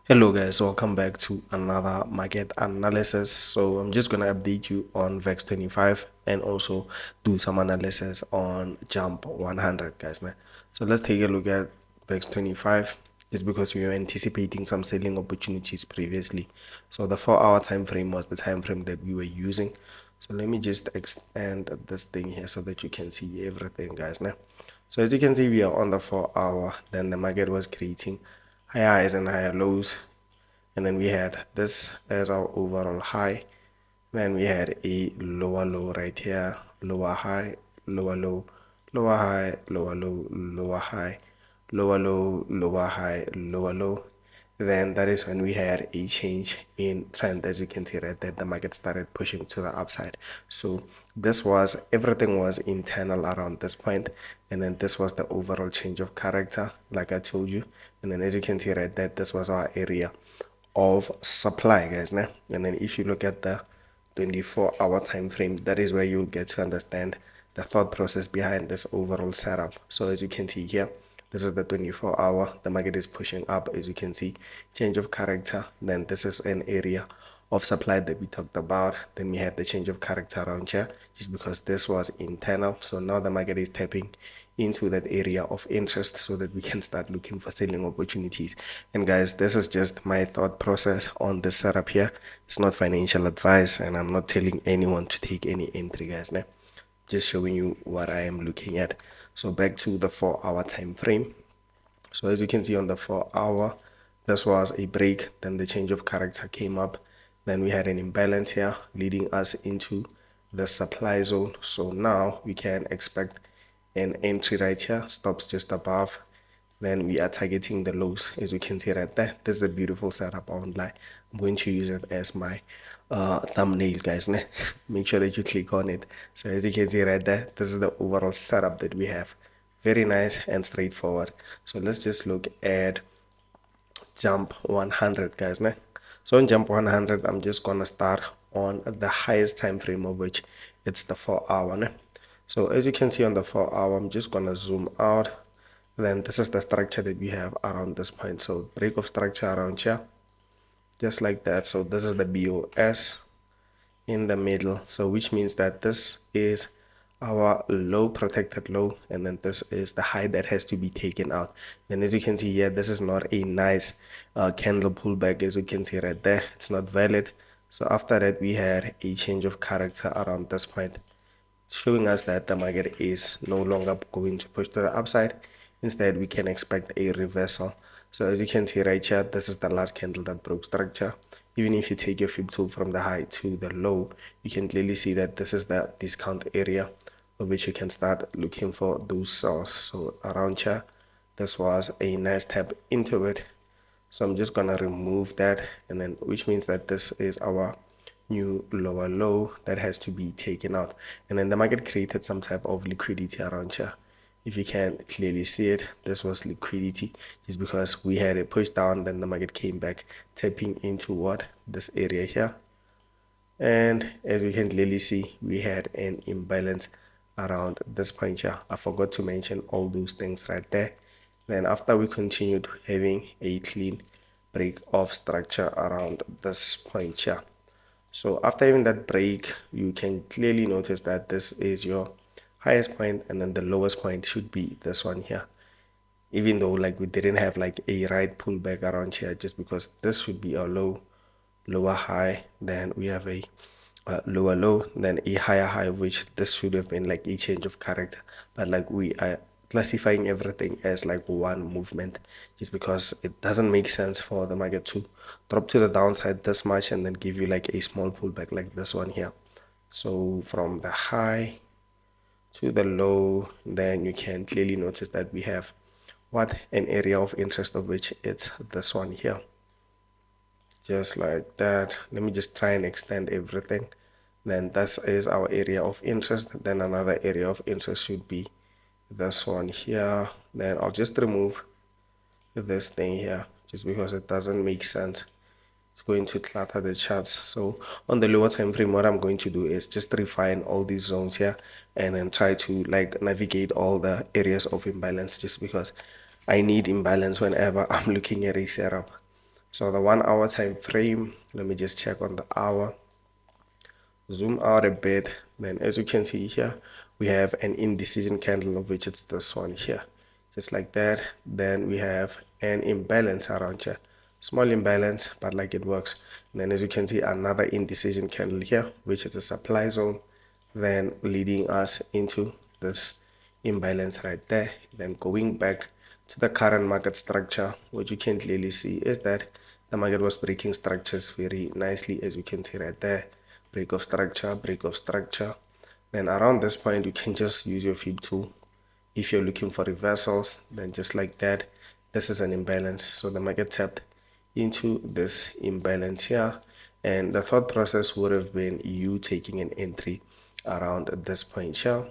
Hello guys, welcome back to another market analysis. So I'm just gonna update you on VEX 25 and also do some analysis on Jump 100 guys. Now, so let's take a look at VEX 25 just because we were anticipating some selling opportunities previously. So the 4-hour time frame was the time frame that we were using. So let me just extend this thing here so that you can see everything guys. Now, so as you can see, we are on the 4-hour. Then the market was creating higher highs and higher lows, and then we had this as our overall high. Then we had a lower low right here, lower high, lower low, lower high, lower low, lower high, lower low, lower high, lower low. Then that is when we had a change in trend. As you can see right there, the market started pushing to the upside. So this was, everything was internal around this point, and then this was the overall change of character like I told you. And then as you can see right there, this was our area of supply guys now. And then if you look at the 24-hour time frame, that is where you'll get to understand the thought process behind this overall setup. So as you can see here, this is the 24-hour, the market is pushing up. As you can see, change of character. Then this is an area of supply that we talked about. Then we had the change of character around here just because this was internal. So now the market is tapping into that area of interest so that we can start looking for selling opportunities. And guys, this is just my thought process on this setup here. It's not financial advice, and I'm not telling anyone to take any entry guys. Now, just showing you what I am looking at. So back to the 4-hour time frame. So as you can see on the 4-hour, this was a break. Then the change of character came up. Then we had an imbalance here leading us into the supply zone. So now we can expect an entry right here, stops just above. Then we are targeting the lows, as you can see right there. This is a beautiful setup. I won't lie. I'm going to use it as my thumbnail guys. Make sure that you click on it. So as you can see right there, this is the overall setup that we have. Very nice and straightforward. So let's just look at Jump 100 guys. So in Jump 100, I'm just gonna start on the highest time frame of which it's the 4-hour. So as you can see on the 4-hour, I'm just gonna zoom out. Then this is the structure that we have around this point. So break of structure around here, just like that. So this is the BOS in the middle, so which means that this is our low, protected low, and then this is the high that has to be taken out. And as you can see here, this is not a nice candle pullback. As you can see right there, it's not valid. So after that, we had a change of character around this point, showing us that the market is no longer going to push to the upside. Instead, we can expect a reversal. So as you can see right here, this is the last candle that broke structure. Even if you take your fib tool from the high to the low, you can clearly see that this is the discount area of which you can start looking for those sells. So around here, this was a nice tap into it. So I'm just gonna remove that, and then which means that this is our new lower low that has to be taken out. And then the market created some type of liquidity around here. If you can clearly see it, this was liquidity just because we had a push down, then the market came back tapping into what, this area here. And as we can clearly see, we had an imbalance around this point here. I forgot to mention all those things right there. Then after we continued having a clean break of structure around this point here. So after having that break, you can clearly notice that this is your highest point, and then the lowest point should be this one here. Even though like we didn't have like a right pullback around here, just because this should be a low, lower high, then we have a lower low, then a higher high, which this should have been like a change of character. But like we are classifying everything as like one movement, just because it doesn't make sense for the market to drop to the downside this much and then give you like a small pullback like this one here. So from the high to the low, then you can clearly notice that we have what, an area of interest of which it's this one here, just like that. Let me just try and extend everything. Then this is our area of interest. Then another area of interest should be this one here. Then I'll just remove this thing here just because it doesn't make sense. It's going to clutter the charts. So on the lower time frame, what I'm going to do is just refine all these zones here and then try to like navigate all the areas of imbalance, just because I need imbalance whenever I'm looking at a setup. So the 1 hour time frame, let me just check on the hour, zoom out a bit. Then as you can see here, we have an indecision candle, of which it's this one here, just like that. Then we have an imbalance around here, small imbalance, but like it works. And then as you can see, another indecision candle here, which is a supply zone, then leading us into this imbalance right there. Then going back to the current market structure, what you can clearly see is that the market was breaking structures very nicely, as you can see right there. Break of structure, break of structure. Then around this point, you can just use your fib tool. If you're looking for reversals, then just like that, this is an imbalance. So the market tapped into this imbalance here, and the thought process would have been you taking an entry around this point here.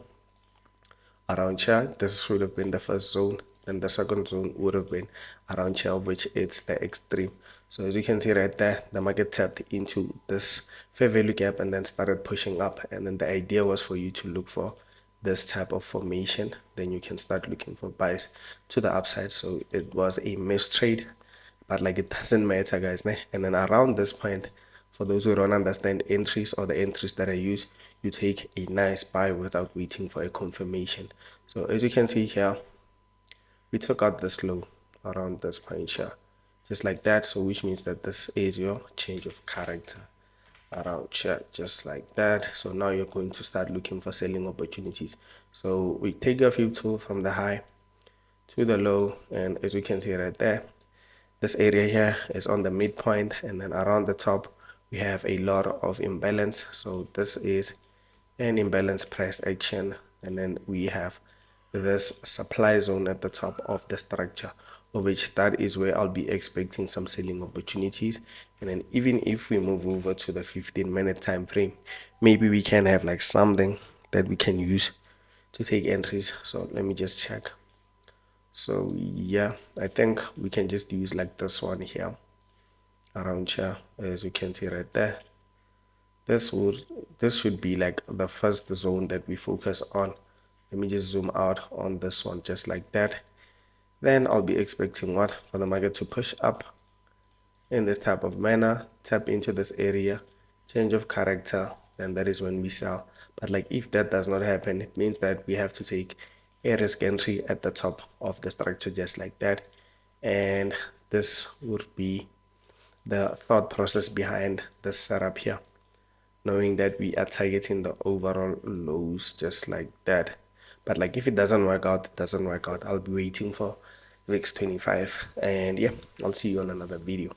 Around here, this should have been the first zone, and the second zone would have been around here, which it's the extreme. So as you can see right there, the market tapped into this fair value gap and then started pushing up, and then the idea was for you to look for this type of formation. Then you can start looking for buys to the upside. So it was a missed trade, but like it doesn't matter, guys, né? And then around this point, for those who don't understand entries or the entries that I use, you take a nice buy without waiting for a confirmation. So as you can see here, we took out this low around this point here, just like that. So which means that this is your change of character around here, just like that. So now you're going to start looking for selling opportunities. So we take a fib tool from the high to the low, and as we can see right there, this area here is on the midpoint, and then around the top we have a lot of imbalance. So this is an imbalance price action, and then we have this supply zone at the top of the structure, of which that is where I'll be expecting some selling opportunities. And then even if we move over to the 15-minute time frame, maybe we can have like something that we can use to take entries. So let me just check. So yeah, I think we can just use like this one here around here, as you can see right there. This should be like the first zone that we focus on. Let me just zoom out on this one, just like that. Then I'll be expecting what, for the market to push up in this type of manner, tap into this area, change of character, then that is when we sell. But like if that does not happen, it means that we have to take a risk entry at the top of the structure, just like that. And this would be the thought process behind this setup here, knowing that we are targeting the overall lows, just like that. But like if it doesn't work out, it doesn't work out. I'll be waiting for VIX 25, and yeah, I'll see you on another video.